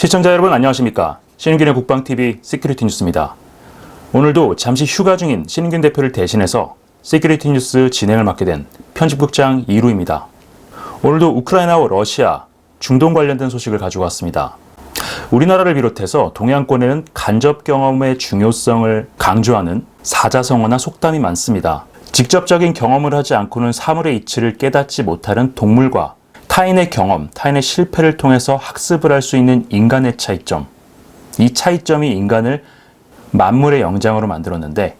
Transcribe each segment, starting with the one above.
시청자 여러분 안녕하십니까? 신은균의 국방TV 시큐리티 뉴스입니다. 오늘도 잠시 휴가 중인 신은균 대표를 대신해서 시큐리티 뉴스 진행을 맡게 된 편집국장 이루입니다. 오늘도 우크라이나와 러시아, 중동 관련된 소식을 가지고 왔습니다. 우리나라를 비롯해서 동양권에는 간접 경험의 중요성을 강조하는 사자성어나 속담이 많습니다. 직접적인 경험을 하지 않고는 사물의 이치를 깨닫지 못하는 동물과 타인의 경험, 타인의 실패를 통해서 학습을 할 수 있는 인간의 차이점. 이 차이점이 인간을 만물의 영장으로 만들었는데,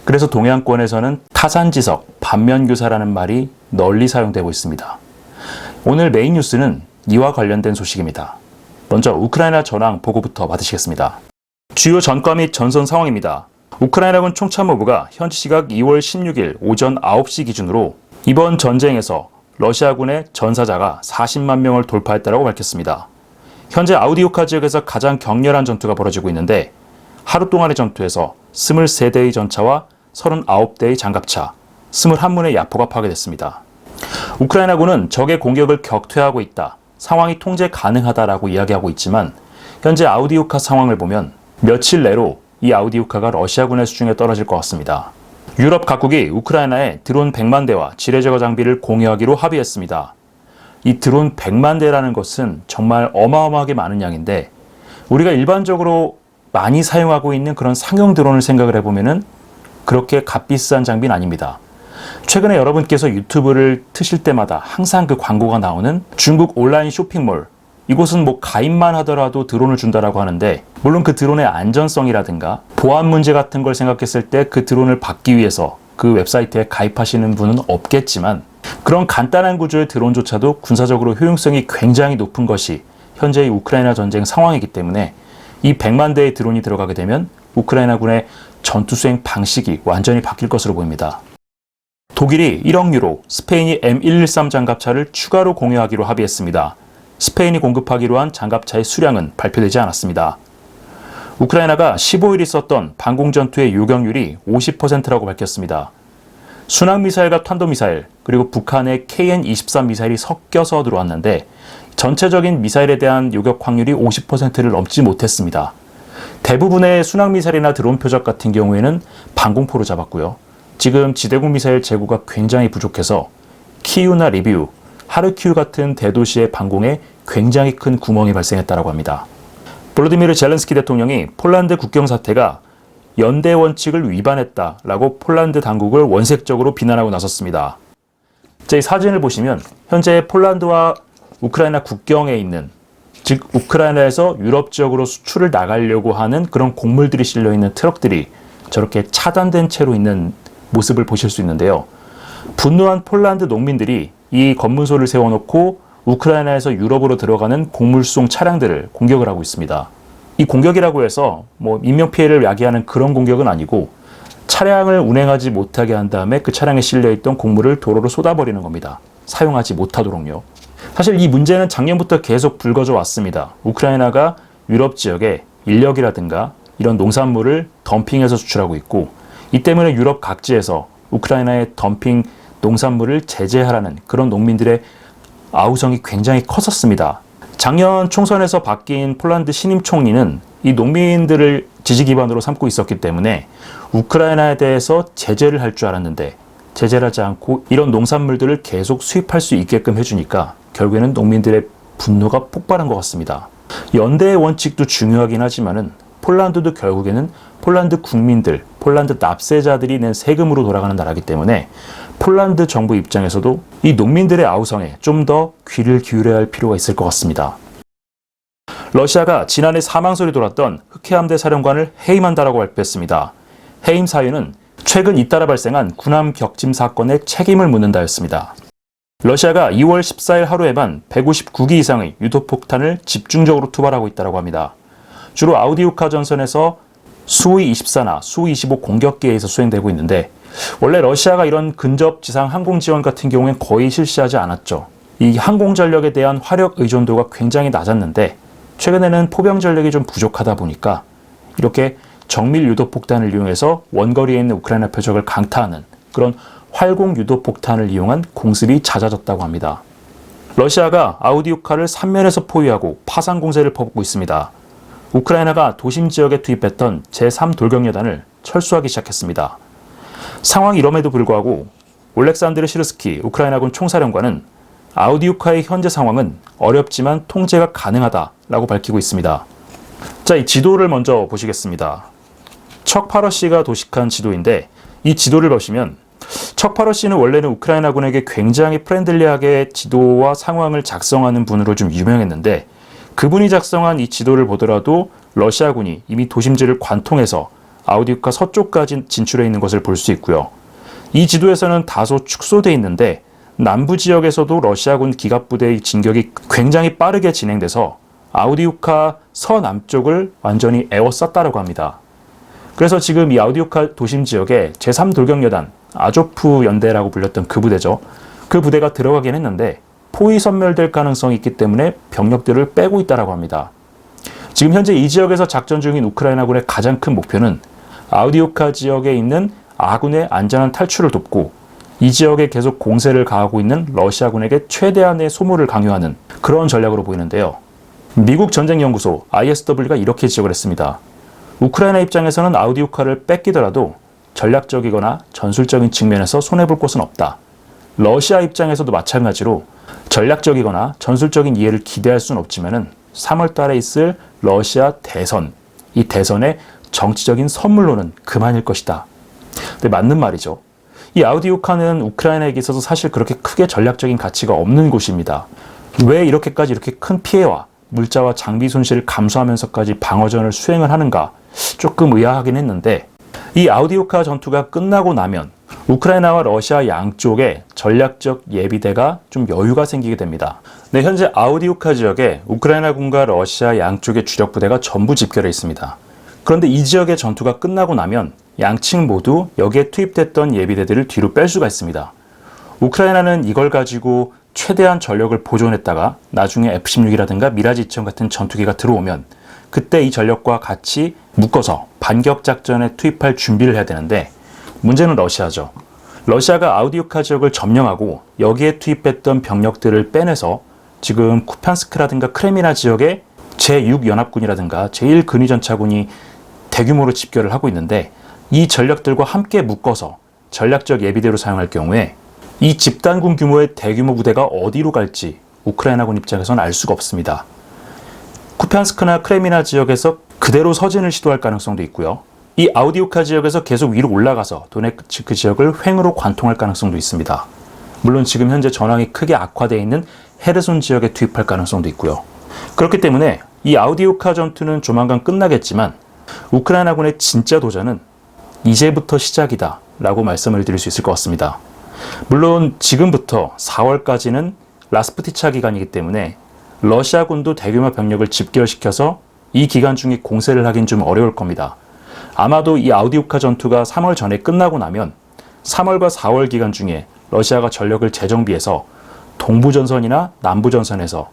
그래서 동양권에서는 타산지석, 반면교사라는 말이 널리 사용되고 있습니다. 오늘 메인 뉴스는 이와 관련된 소식입니다. 먼저 우크라이나 전황 보고부터 받으시겠습니다. 주요 전과 및 전선 상황입니다. 우크라이나군 총참모부가 현지 시각 2월 16일 오전 9시 기준으로 이번 전쟁에서 러시아군의 전사자가 40만 명을 돌파했다고 밝혔습니다. 현재 아우디오카 지역에서 가장 격렬한 전투가 벌어지고 있는데 하루 동안의 전투에서 23대의 전차와 39대의 장갑차, 21문의 야포가 파괴됐습니다. 우크라이나군은 적의 공격을 격퇴하고 있다, 상황이 통제 가능하다라고 이야기하고 있지만 현재 아우디오카 상황을 보면 며칠 내로 이 아우디오카가 러시아군의 수중에 떨어질 것 같습니다. 유럽 각국이 우크라이나에 드론 100만 대와 지뢰 제거 장비를 공유하기로 합의했습니다. 이 드론 100만 대라는 것은 정말 어마어마하게 많은 양인데 우리가 일반적으로 많이 사용하고 있는 그런 상용 드론을 생각을 해보면은 그렇게 값비싼 장비는 아닙니다. 최근에 여러분께서 유튜브를 트실 때마다 항상 그 광고가 나오는 중국 온라인 쇼핑몰, 이곳은 가입만 하더라도 드론을 준다라고 하는데, 물론 그 드론의 안전성이라든가 보안 문제 같은 걸 생각했을 때 그 드론을 받기 위해서 그 웹사이트에 가입하시는 분은 없겠지만 그런 간단한 구조의 드론조차도 군사적으로 효용성이 굉장히 높은 것이 현재의 우크라이나 전쟁 상황이기 때문에 이 100만 대의 드론이 들어가게 되면 우크라이나군의 전투 수행 방식이 완전히 바뀔 것으로 보입니다. 독일이 1억 유로, 스페인이 M113 장갑차를 추가로 공유하기로 합의했습니다. 스페인이 공급하기로 한 장갑차의 수량은 발표되지 않았습니다. 우크라이나가 15일 있었던 반공전투의 요격률이 50%라고 밝혔습니다. 순항미사일과 탄도미사일, 그리고 북한의 KN-23 미사일이 섞여서 들어왔는데 전체적인 미사일에 대한 요격 확률이 50%를 넘지 못했습니다. 대부분의 순항미사일이나 드론 표적 같은 경우에는 반공포로 잡았고요. 지금 지대공 미사일 재고가 굉장히 부족해서 키이우나 리비우, 하르키우 같은 대도시의 방공에 굉장히 큰 구멍이 발생했다고 합니다. 볼로디미르 젤렌스키 대통령이 폴란드 국경 사태가 연대 원칙을 위반했다라고 폴란드 당국을 원색적으로 비난하고 나섰습니다. 이 사진을 보시면 현재 폴란드와 우크라이나 국경에 있는, 즉 우크라이나에서 유럽 지역으로 수출을 나가려고 하는 그런 곡물들이 실려 있는 트럭들이 저렇게 차단된 채로 있는 모습을 보실 수 있는데요. 분노한 폴란드 농민들이 이 검문소를 세워놓고 우크라이나에서 유럽으로 들어가는 곡물수송 차량들을 공격을 하고 있습니다. 이 공격이라고 해서 인명피해를 야기하는 그런 공격은 아니고 차량을 운행하지 못하게 한 다음에 그 차량에 실려있던 곡물을 도로로 쏟아버리는 겁니다. 사용하지 못하도록요. 사실 이 문제는 작년부터 계속 불거져 왔습니다. 우크라이나가 유럽 지역에 인력이라든가 이런 농산물을 덤핑해서 수출하고 있고, 이 때문에 유럽 각지에서 우크라이나의 덤핑 농산물을 제재하라는 그런 농민들의 아우성이 굉장히 컸었습니다. 작년 총선에서 바뀐 폴란드 신임 총리는 이 농민들을 지지 기반으로 삼고 있었기 때문에 우크라이나에 대해서 제재를 할 줄 알았는데 제재를 하지 않고 이런 농산물들을 계속 수입할 수 있게끔 해주니까 결국에는 농민들의 분노가 폭발한 것 같습니다. 연대의 원칙도 중요하긴 하지만은 폴란드도 결국에는 폴란드 국민들, 폴란드 납세자들이 낸 세금으로 돌아가는 나라이기 때문에 폴란드 정부 입장에서도 이 농민들의 아우성에 좀 더 귀를 기울여야 할 필요가 있을 것 같습니다. 러시아가 지난해 사망설이 돌았던 흑해함대 사령관을 해임한다라고 발표했습니다. 해임 사유는 최근 잇따라 발생한 군함 격침 사건의 책임을 묻는다였습니다. 러시아가 2월 14일 하루에만 159기 이상의 유도폭탄을 집중적으로 투발하고 있다고 합니다. 주로 아우디오카 전선에서 수호-24나 수호-25 공격기에 의해서 수행되고 있는데, 원래 러시아가 이런 근접 지상 항공 지원 같은 경우엔 거의 실시하지 않았죠. 이 항공 전력에 대한 화력 의존도가 굉장히 낮았는데 최근에는 포병 전력이 좀 부족하다 보니까 이렇게 정밀 유도폭탄을 이용해서 원거리에 있는 우크라이나 표적을 강타하는 그런 활공 유도폭탄을 이용한 공습이 잦아졌다고 합니다. 러시아가 아우디우카를 3면에서 포위하고 파상 공세를 퍼붓고 있습니다. 우크라이나가 도심 지역에 투입했던 제3돌격여단을 철수하기 시작했습니다. 상황이 이럼에도 불구하고 올렉산드르 시르스키 우크라이나군 총사령관은 아우디우카의 현재 상황은 어렵지만 통제가 가능하다라고 밝히고 있습니다. 자, 이 지도를 먼저 보시겠습니다. 척파러시가 도식한 지도인데 이 지도를 보시면 척파러시는 원래는 우크라이나군에게 굉장히 프렌들리하게 지도와 상황을 작성하는 분으로 좀 유명했는데 그분이 작성한 이 지도를 보더라도 러시아군이 이미 도심지를 관통해서 아우디우카 서쪽까지 진출해 있는 것을 볼 수 있고요. 이 지도에서는 다소 축소되어 있는데 남부 지역에서도 러시아군 기갑부대의 진격이 굉장히 빠르게 진행돼서 아우디우카 서남쪽을 완전히 에워쌌다고 합니다. 그래서 지금 이 아우디우카 도심 지역에 제3돌격여단 아조프 연대라고 불렸던 그 부대죠. 그 부대가 들어가긴 했는데 포위 섬멸될 가능성이 있기 때문에 병력들을 빼고 있다고 합니다. 지금 현재 이 지역에서 작전 중인 우크라이나군의 가장 큰 목표는 아우디우카 지역에 있는 아군의 안전한 탈출을 돕고 이 지역에 계속 공세를 가하고 있는 러시아군에게 최대한의 소모를 강요하는 그런 전략으로 보이는데요. 미국 전쟁연구소 ISW가 이렇게 지적을 했습니다. 우크라이나 입장에서는 아우디우카를 뺏기더라도 전략적이거나 전술적인 측면에서 손해볼 곳은 없다. 러시아 입장에서도 마찬가지로 전략적이거나 전술적인 이해를 기대할 수는 없지만은 3월 달에 있을 러시아 대선, 이 대선의 정치적인 선물로는 그만일 것이다. 근데 맞는 말이죠. 이 아우디우카는 우크라이나에게 있어서 사실 그렇게 크게 전략적인 가치가 없는 곳입니다. 왜 이렇게까지 이렇게 큰 피해와 물자와 장비 손실을 감수하면서까지 방어전을 수행을 하는가 조금 의아하긴 했는데 이 아우디우카 전투가 끝나고 나면 우크라이나와 러시아 양쪽에 전략적 예비대가 좀 여유가 생기게 됩니다. 네, 현재 아우디우카 지역에 우크라이나군과 러시아 양쪽의 주력 부대가 전부 집결해 있습니다. 그런데 이 지역의 전투가 끝나고 나면 양측 모두 여기에 투입됐던 예비대들을 뒤로 뺄 수가 있습니다. 우크라이나는 이걸 가지고 최대한 전력을 보존했다가 나중에 F-16이라든가 미라지 2000 같은 전투기가 들어오면 그때 이 전력과 같이 묶어서 반격 작전에 투입할 준비를 해야 되는데 문제는 러시아죠. 러시아가 아우디우카 지역을 점령하고 여기에 투입했던 병력들을 빼내서 지금 쿠피안스크라든가 크레미나 지역에 제6연합군이라든가 제1근위전차군이 대규모로 집결을 하고 있는데 이 전력들과 함께 묶어서 전략적 예비대로 사용할 경우에 이 집단군 규모의 대규모 부대가 어디로 갈지 우크라이나군 입장에서는 알 수가 없습니다. 쿠피안스크나 크레미나 지역에서 그대로 서진을 시도할 가능성도 있고요. 이 아우디우카 지역에서 계속 위로 올라가서 도네츠크 지역을 횡으로 관통할 가능성도 있습니다. 물론 지금 현재 전황이 크게 악화되어 있는 헤르손 지역에 투입할 가능성도 있고요. 그렇기 때문에 이 아우디우카 전투는 조만간 끝나겠지만 우크라이나군의 진짜 도전은 이제부터 시작이다 라고 말씀을 드릴 수 있을 것 같습니다. 물론 지금부터 4월까지는 라스푸티차 기간이기 때문에 러시아군도 대규모 병력을 집결시켜서 이 기간 중에 공세를 하긴 좀 어려울 겁니다. 아마도 이 아우디우카 전투가 3월 전에 끝나고 나면 3월과 4월 기간 중에 러시아가 전력을 재정비해서 동부전선이나 남부전선에서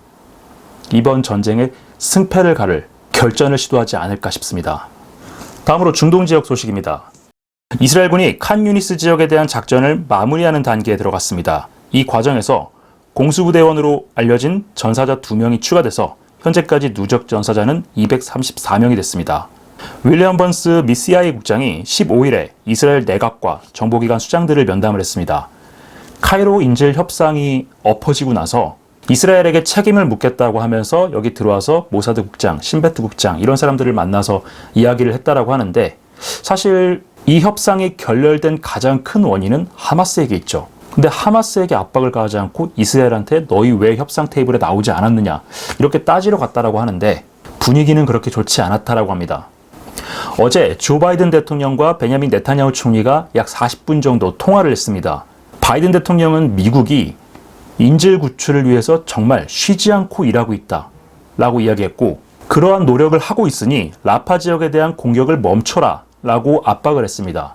이번 전쟁의 승패를 가를 결전을 시도하지 않을까 싶습니다. 다음으로 중동 지역 소식입니다. 이스라엘군이 칸 유니스 지역에 대한 작전을 마무리하는 단계에 들어갔습니다. 이 과정에서 공수부대원으로 알려진 전사자 2명이 추가돼서 현재까지 누적 전사자는 234명이 됐습니다. 윌리엄 번스 미 CIA 국장이 15일에 이스라엘 내각과 정보기관 수장들을 면담을 했습니다. 카이로 인질 협상이 엎어지고 나서 이스라엘에게 책임을 묻겠다고 하면서 여기 들어와서 모사드 국장, 신베트 국장 이런 사람들을 만나서 이야기를 했다라고 하는데 사실 이 협상이 결렬된 가장 큰 원인은 하마스에게 있죠. 근데 하마스에게 압박을 가하지 않고 이스라엘한테 너희 왜 협상 테이블에 나오지 않았느냐 이렇게 따지러 갔다라고 하는데 분위기는 그렇게 좋지 않았다라고 합니다. 어제 조 바이든 대통령과 베냐민 네타냐후 총리가 약 40분 정도 통화를 했습니다. 바이든 대통령은 미국이 인질 구출을 위해서 정말 쉬지 않고 일하고 있다 라고 이야기했고 그러한 노력을 하고 있으니 라파 지역에 대한 공격을 멈춰라 라고 압박을 했습니다.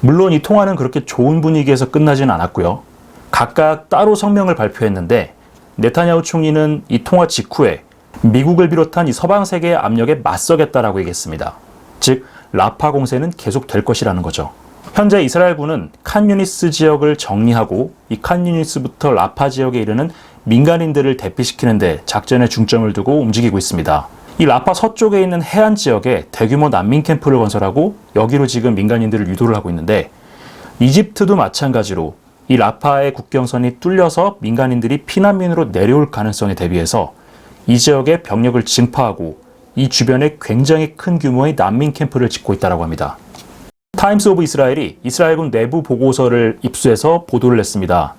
물론 이 통화는 그렇게 좋은 분위기에서 끝나지는 않았고요. 각각 따로 성명을 발표했는데 네타냐후 총리는 이 통화 직후에 미국을 비롯한 이 서방 세계의 압력에 맞서겠다라고 얘기했습니다. 즉 라파 공세는 계속 될 것이라는 거죠. 현재 이스라엘군은 칸 유니스 지역을 정리하고 이 칸 유니스부터 라파 지역에 이르는 민간인들을 대피시키는 데 작전에 중점을 두고 움직이고 있습니다. 이 라파 서쪽에 있는 해안 지역에 대규모 난민 캠프를 건설하고 여기로 지금 민간인들을 유도를 하고 있는데, 이집트도 마찬가지로 이 라파의 국경선이 뚫려서 민간인들이 피난민으로 내려올 가능성에 대비해서 이 지역에 병력을 증파하고 이 주변에 굉장히 큰 규모의 난민 캠프를 짓고 있다고 합니다. 타임스 오브 이스라엘이 이스라엘군 내부 보고서를 입수해서 보도를 했습니다.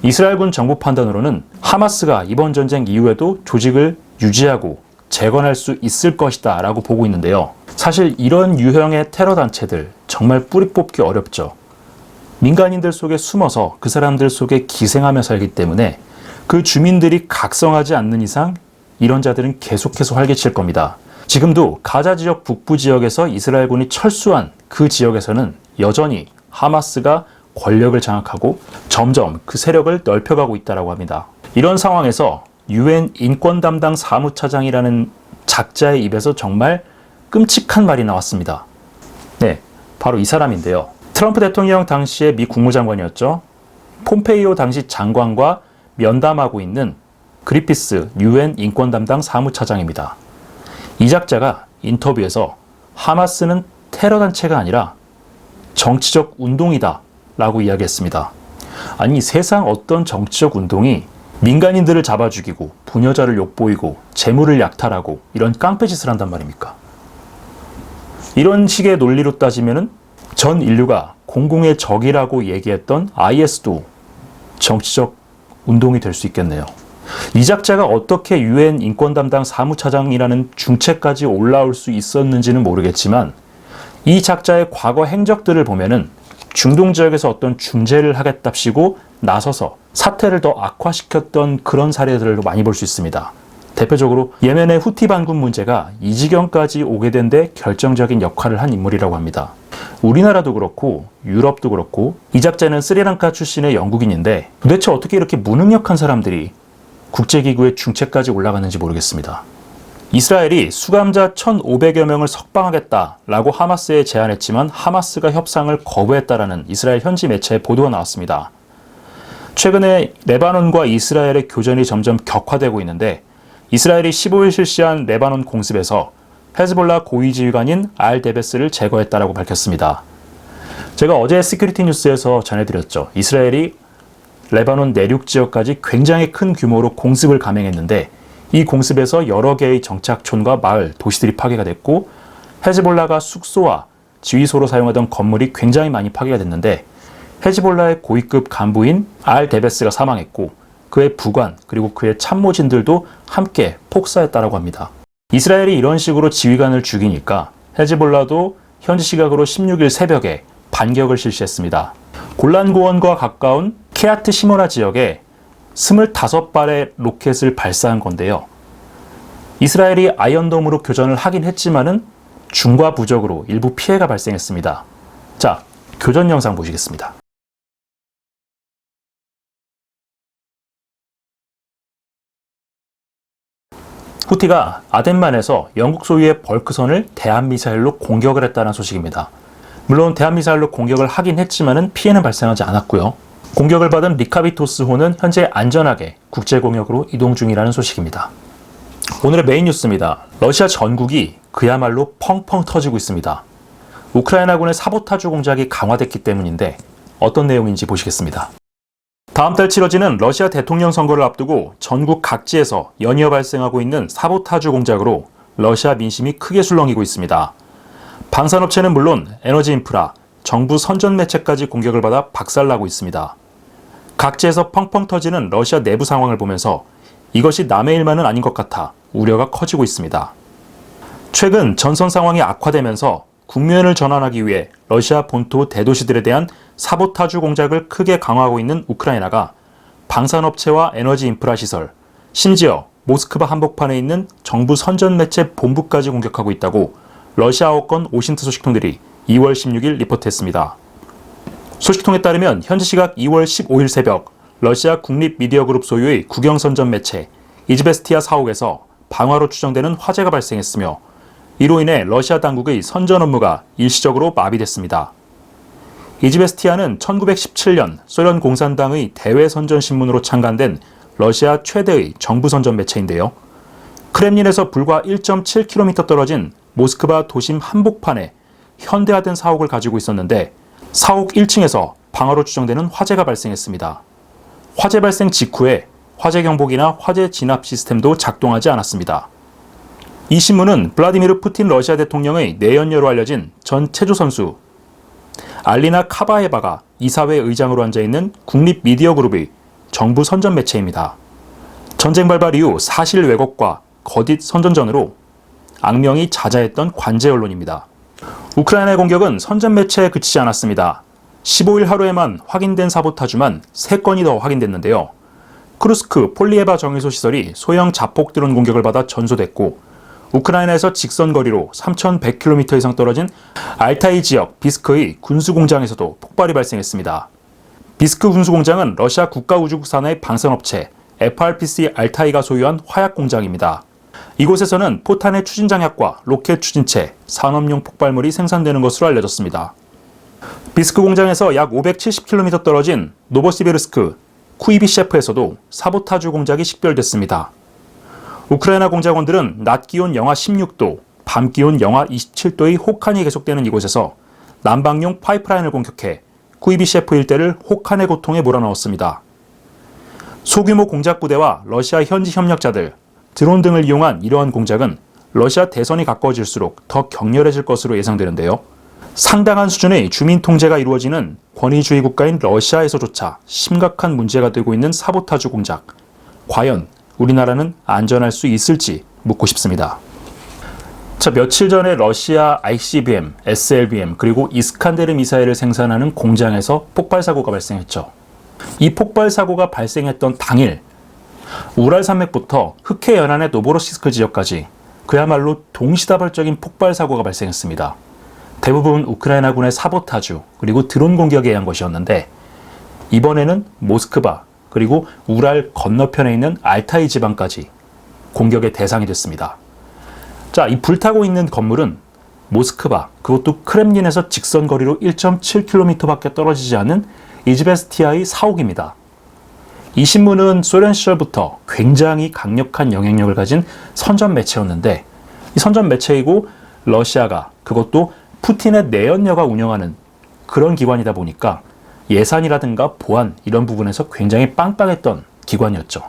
이스라엘군 정부 판단으로는 하마스가 이번 전쟁 이후에도 조직을 유지하고 재건할 수 있을 것이다 라고 보고 있는데요. 사실 이런 유형의 테러 단체들 정말 뿌리 뽑기 어렵죠. 민간인들 속에 숨어서 그 사람들 속에 기생하며 살기 때문에 그 주민들이 각성하지 않는 이상 이런 자들은 계속해서 활개칠 겁니다. 지금도 가자 지역 북부 지역에서 이스라엘군이 철수한 그 지역에서는 여전히 하마스가 권력을 장악하고 점점 그 세력을 넓혀가고 있다고 합니다. 이런 상황에서 UN 인권 담당 사무차장이라는 작자의 입에서 정말 끔찍한 말이 나왔습니다. 네, 바로 이 사람인데요. 트럼프 대통령 당시의 미 국무장관이었죠. 폼페이오 당시 장관과 면담하고 있는 그리피스 UN 인권 담당 사무차장입니다. 이 작자가 인터뷰에서 하마스는 테러 단체가 아니라 정치적 운동이다 라고 이야기했습니다. 아니, 세상 어떤 정치적 운동이 민간인들을 잡아 죽이고 부녀자를 욕보이고 재물을 약탈하고 이런 깡패짓을 한단 말입니까? 이런 식의 논리로 따지면은 전 인류가 공공의 적이라고 얘기했던 IS도 정치적 운동이 될 수 있겠네요. 이 작자가 어떻게 UN 인권 담당 사무차장이라는 중책까지 올라올 수 있었는지는 모르겠지만 이 작자의 과거 행적들을 보면은 중동 지역에서 어떤 중재를 하겠답시고 나서서 사태를 더 악화시켰던 그런 사례들을 많이 볼 수 있습니다. 대표적으로 예멘의 후티 반군 문제가 이 지경까지 오게 된 데 결정적인 역할을 한 인물이라고 합니다. 우리나라도 그렇고 유럽도 그렇고 이 작자는 스리랑카 출신의 영국인인데 도대체 어떻게 이렇게 무능력한 사람들이 국제기구의 중책까지 올라갔는지 모르겠습니다. 이스라엘이 수감자 1,500여 명을 석방하겠다라고 하마스에 제안했지만 하마스가 협상을 거부했다라는 이스라엘 현지 매체의 보도가 나왔습니다. 최근에 레바논과 이스라엘의 교전이 점점 격화되고 있는데 이스라엘이 15일 실시한 레바논 공습에서 헤즈볼라 고위지휘관인 알-데베스를 제거했다라고 밝혔습니다. 제가 어제 시큐리티 뉴스에서 전해드렸죠. 이스라엘이 레바논 내륙 지역까지 굉장히 큰 규모로 공습을 감행했는데 이 공습에서 여러 개의 정착촌과 마을, 도시들이 파괴가 됐고 헤즈볼라가 숙소와 지휘소로 사용하던 건물이 굉장히 많이 파괴가 됐는데 헤즈볼라의 고위급 간부인 알-데베스가 사망했고 그의 부관 그리고 그의 참모진들도 함께 폭사했다고 합니다. 이스라엘이 이런 식으로 지휘관을 죽이니까 헤즈볼라도 현지 시각으로 16일 새벽에 반격을 실시했습니다. 골란고원과 가까운 케아트 시모나 지역에 25발의 로켓을 발사한 건데요. 이스라엘이 아이언돔으로 교전을 하긴 했지만은 중과부적으로 일부 피해가 발생했습니다. 자, 교전 영상 보시겠습니다. 후티가 아덴만에서 영국 소유의 벌크선을 대한미사일로 공격을 했다는 소식입니다. 물론 대한미사일로 공격을 하긴 했지만은 피해는 발생하지 않았고요. 공격을 받은 리카비토스호는 현재 안전하게 국제공역으로 이동 중이라는 소식입니다. 오늘의 메인 뉴스입니다. 러시아 전국이 그야말로 펑펑 터지고 있습니다. 우크라이나군의 사보타주 공작이 강화됐기 때문인데 어떤 내용인지 보시겠습니다. 다음 달 치러지는 러시아 대통령 선거를 앞두고 전국 각지에서 연이어 발생하고 있는 사보타주 공작으로 러시아 민심이 크게 술렁이고 있습니다. 방산업체는 물론 에너지 인프라, 정부 선전 매체까지 공격을 받아 박살나고 있습니다. 각지에서 펑펑 터지는 러시아 내부 상황을 보면서 이것이 남의 일만은 아닌 것 같아 우려가 커지고 있습니다. 최근 전선 상황이 악화되면서 국면을 전환하기 위해 러시아 본토 대도시들에 대한 사보타주 공작을 크게 강화하고 있는 우크라이나가 방산업체와 에너지 인프라 시설, 심지어 모스크바 한복판에 있는 정부 선전 매체 본부까지 공격하고 있다고 러시아어권 오신트 소식통들이 2월 16일 리포트했습니다. 소식통에 따르면 현지 시각 2월 15일 새벽 러시아 국립미디어그룹 소유의 국영선전 매체 이즈베스티아 사옥에서 방화로 추정되는 화재가 발생했으며 이로 인해 러시아 당국의 선전 업무가 일시적으로 마비됐습니다. 이즈베스티아는 1917년 소련 공산당의 대외 선전 신문으로 창간된 러시아 최대의 정부 선전 매체인데요. 크렘린에서 불과 1.7km 떨어진 모스크바 도심 한복판에 현대화된 사옥을 가지고 있었는데 사옥 1층에서 방화로 추정되는 화재가 발생했습니다. 화재 발생 직후에 화재 경보기나 화재 진압 시스템도 작동하지 않았습니다. 이 신문은 블라디미르 푸틴 러시아 대통령의 내연녀로 알려진 전 체조 선수 알리나 카바에바가 이사회 의장으로 앉아있는 국립미디어그룹의 정부 선전 매체입니다. 전쟁 발발 이후 사실 왜곡과 거짓 선전전으로 악명이 자자했던 관제 언론입니다. 우크라이나의 공격은 선전 매체에 그치지 않았습니다. 15일 하루에만 확인된 사보타주만 3건이 더 확인됐는데요. 크루스크 폴리에바 정유소 시설이 소형 자폭 드론 공격을 받아 전소됐고 우크라이나에서 직선거리로 3,100km 이상 떨어진 알타이 지역 비스크의 군수공장에서도 폭발이 발생했습니다. 비스크 군수공장은 러시아 국가우주국 산하의 방산업체 FRPC 알타이가 소유한 화약공장입니다. 이곳에서는 포탄의 추진장약과 로켓 추진체, 산업용 폭발물이 생산되는 것으로 알려졌습니다. 비스크 공장에서 약 570km 떨어진 노보시베르스크 쿠이비셰프에서도 사보타주 공작이 식별됐습니다. 우크라이나 공작원들은 낮 기온 영하 16도, 밤 기온 영하 27도의 혹한이 계속되는 이곳에서 난방용 파이프라인을 공격해 쿠이비셰프 일대를 혹한의 고통에 몰아넣었습니다. 소규모 공작 부대와 러시아 현지 협력자들, 드론 등을 이용한 이러한 공작은 러시아 대선이 가까워질수록 더 격렬해질 것으로 예상되는데요. 상당한 수준의 주민 통제가 이루어지는 권위주의 국가인 러시아에서조차 심각한 문제가 되고 있는 사보타주 공작. 과연 우리나라는 안전할 수 있을지 묻고 싶습니다. 자, 며칠 전에 러시아 ICBM, SLBM 그리고 이스칸데르 미사일을 생산하는 공장에서 폭발 사고가 발생했죠. 이 폭발 사고가 발생했던 당일 우랄 산맥부터 흑해 연안의 노보로시스크 지역까지 그야말로 동시다발적인 폭발 사고가 발생했습니다. 대부분 우크라이나군의 사보타주 그리고 드론 공격에 의한 것이었는데 이번에는 모스크바 그리고 우랄 건너편에 있는 알타이 지방까지 공격의 대상이 됐습니다. 자, 이 불타고 있는 건물은 모스크바, 그것도 크렘린에서 직선거리로 1.7km밖에 떨어지지 않은 이즈베스티아의 사옥입니다. 이 신문은 소련 시절부터 굉장히 강력한 영향력을 가진 선전 매체였는데 이 선전 매체이고 러시아가 그것도 푸틴의 내연녀가 운영하는 그런 기관이다 보니까 예산이라든가 보안 이런 부분에서 굉장히 빵빵했던 기관이었죠.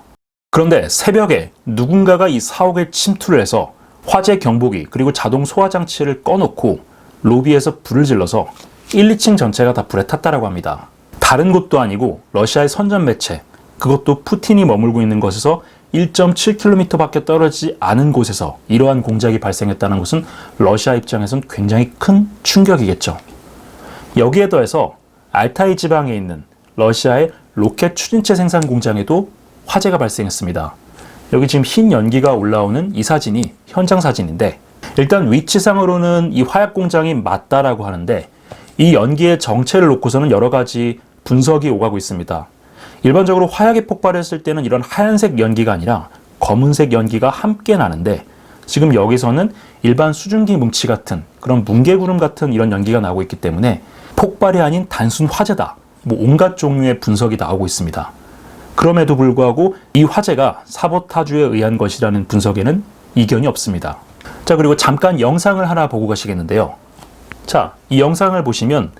그런데 새벽에 누군가가 이 사옥에 침투를 해서 화재 경보기 그리고 자동 소화 장치를 꺼놓고 로비에서 불을 질러서 1, 2층 전체가 다 불에 탔다라고 합니다. 다른 곳도 아니고 러시아의 선전 매체, 그것도 푸틴이 머물고 있는 곳에서 1.7km밖에 떨어지지 않은 곳에서 이러한 공작이 발생했다는 것은 러시아 입장에선 굉장히 큰 충격이겠죠. 여기에 더해서 알타이 지방에 있는 러시아의 로켓 추진체 생산 공장에도 화재가 발생했습니다. 여기 지금 흰 연기가 올라오는 이 사진이 현장 사진인데 일단 위치상으로는 이 화약 공장이 맞다라고 하는데 이 연기의 정체를 놓고서는 여러 가지 분석이 오가고 있습니다. 일반적으로 화약이 폭발했을 때는 이런 하얀색 연기가 아니라 검은색 연기가 함께 나는데 지금 여기서는 일반 수증기 뭉치 같은 그런 뭉게구름 같은 이런 연기가 나오고 있기 때문에 폭발이 아닌 단순 화재다. 온갖 종류의 분석이 나오고 있습니다. 그럼에도 불구하고 이 화재가 사보타주에 의한 것이라는 분석에는 이견이 없습니다. 자, 그리고 잠깐 영상을 하나 보고 가시겠는데요. 자, 이 영상을 보시면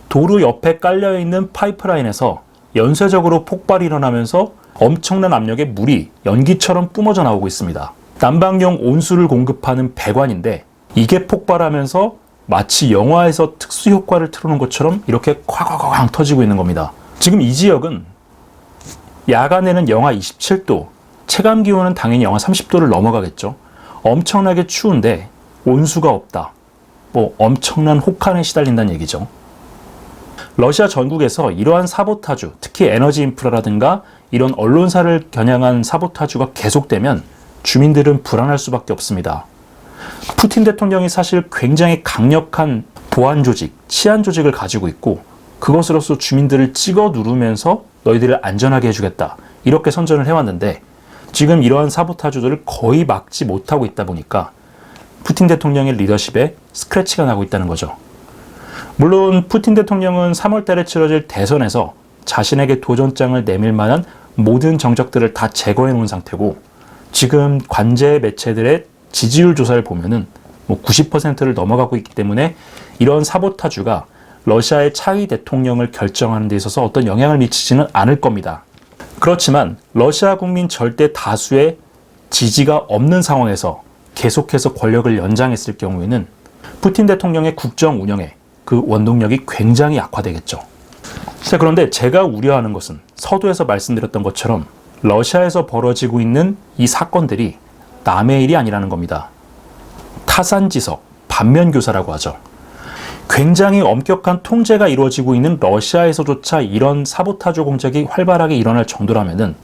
도로 옆에 깔려있는 파이프라인에서 연쇄적으로 폭발이 일어나면서 엄청난 압력의 물이 연기처럼 뿜어져 나오고 있습니다. 난방용 온수를 공급하는 배관인데 이게 폭발하면서 마치 영화에서 특수 효과를 틀어놓은 것처럼 이렇게 콱콱콱 터지고 있는 겁니다. 지금 이 지역은 야간에는 영하 27도, 체감 기온은 당연히 영하 30도를 넘어가겠죠. 엄청나게 추운데 온수가 없다. 엄청난 혹한에 시달린다는 얘기죠. 러시아 전국에서 이러한 사보타주, 특히 에너지 인프라라든가 이런 언론사를 겨냥한 사보타주가 계속되면 주민들은 불안할 수밖에 없습니다. 푸틴 대통령이 사실 굉장히 강력한 보안 조직, 치안 조직을 가지고 있고 그것으로서 주민들을 찍어 누르면서 너희들을 안전하게 해주겠다. 이렇게 선전을 해왔는데 지금 이러한 사보타주들을 거의 막지 못하고 있다 보니까 푸틴 대통령의 리더십에 스크래치가 나고 있다는 거죠. 물론 푸틴 대통령은 3월 달에 치러질 대선에서 자신에게 도전장을 내밀 만한 모든 정적들을 다 제거해 놓은 상태고, 지금 관제 매체들의 지지율 조사를 보면은 90%를 넘어가고 있기 때문에 이런 사보타주가 러시아의 차기 대통령을 결정하는 데 있어서 어떤 영향을 미치지는 않을 겁니다. 그렇지만 러시아 국민 절대 다수의 지지가 없는 상황에서 계속해서 권력을 연장했을 경우에는 푸틴 대통령의 국정 운영에 그 원동력이 굉장히 약화되겠죠. 자, 그런데 제가 우려하는 것은 서두에서 말씀드렸던 것처럼 러시아에서 벌어지고 있는 이 사건들이 남의 일이 아니라는 겁니다. 타산지석, 반면교사라고 하죠. 굉장히 엄격한 통제가 이루어지고 있는 러시아에서조차 이런 사보타주 공작이 활발하게 일어날 정도라면은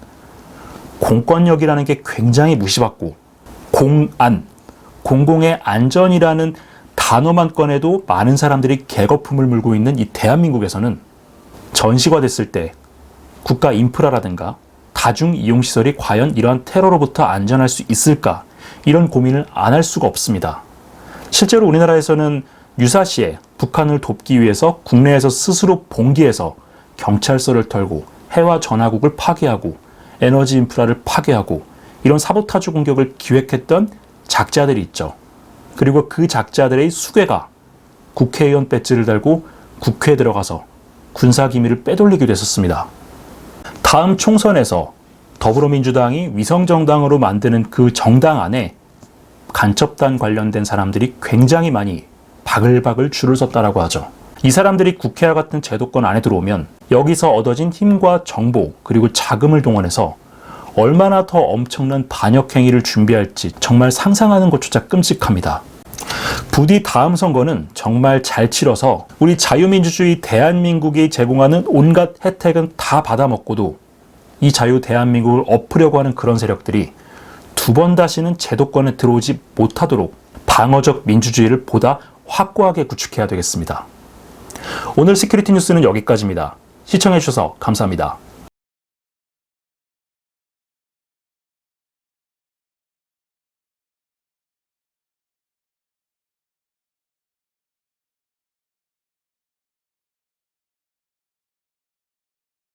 공권력이라는 게 굉장히 무시받고, 공안, 공공의 안전이라는 단어만 꺼내도 많은 사람들이 개거품을 물고 있는 이 대한민국에서는 전시화됐을 때 국가 인프라라든가 다중 이용시설이 과연 이러한 테러로부터 안전할 수 있을까, 이런 고민을 안 할 수가 없습니다. 실제로 우리나라에서는 유사시에 북한을 돕기 위해서 국내에서 스스로 봉기해서 경찰서를 털고 해와 전화국을 파괴하고 에너지 인프라를 파괴하고 이런 사보타주 공격을 기획했던 작자들이 있죠. 그리고 그 작자들의 수괴가 국회의원 배지를 달고 국회에 들어가서 군사기밀을 빼돌리기도 했었습니다. 다음 총선에서 더불어민주당이 위성정당으로 만드는 그 정당 안에 간첩단 관련된 사람들이 굉장히 많이 바글바글 줄을 섰다라고 하죠. 이 사람들이 국회와 같은 제도권 안에 들어오면 여기서 얻어진 힘과 정보 그리고 자금을 동원해서 얼마나 더 엄청난 반역 행위를 준비할지 정말 상상하는 것조차 끔찍합니다. 부디 다음 선거는 정말 잘 치러서 우리 자유민주주의 대한민국이 제공하는 온갖 혜택은 다 받아먹고도 이 자유 대한민국을 엎으려고 하는 그런 세력들이 두 번 다시는 제도권에 들어오지 못하도록 방어적 민주주의를 보다 확고하게 구축해야 되겠습니다. 오늘 시큐리티 뉴스는 여기까지입니다. 시청해주셔서 감사합니다.